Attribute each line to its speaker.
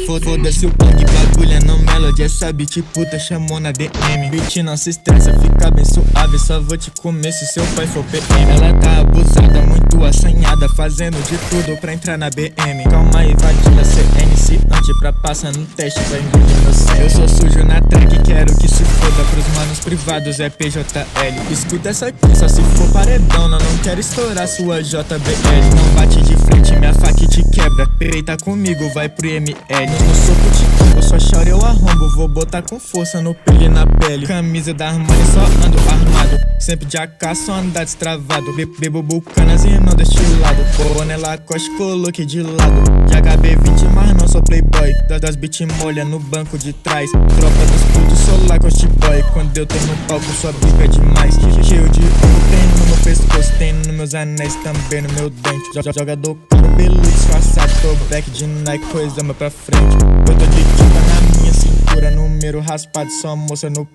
Speaker 1: Foda-se o punk, bagulha não melody. Essa beat puta chamou na DM. Beat não se estressa, fica bem suave. Só vou te comer se seu pai for PM. Ela tá abusada, muito assanhada, fazendo de tudo pra entrar na BM. Calma aí, vadia, cê é iniciante. Pra passar no teste, vai engolir meu sangue. Eu sou sujo na track, quero que se foda. Pros manos privados é PJL. Escuta essa aqui, só se for paredão. Não quero estourar sua JBL. Não bate de frente, minha faca te quebra. Peita comigo, vai pro ML. No soco te tombo, só chora eu arrombo. Vou botar com força no pele e na pele. Camisa da Armani, só ando armado. Sempre de AK, só andar destravado. Bebo bucanas e não deixo de lado. Boné Lacoste, coloquei de lado. De HB20, mas não sou playboy. Das beat molha no banco de trás. Tropa dos putos, sou Lacoste boy. Quando eu tô no palco, sua briga é demais. Cheio de ouro, tem no meu pescoço, tem nos meus anéis, também no meu dente. Jogador caro, beleza, disfarçado. Tô back de Nike, coisa mais pra frente. Eu tô de tinta na minha cintura, número raspado, só moça no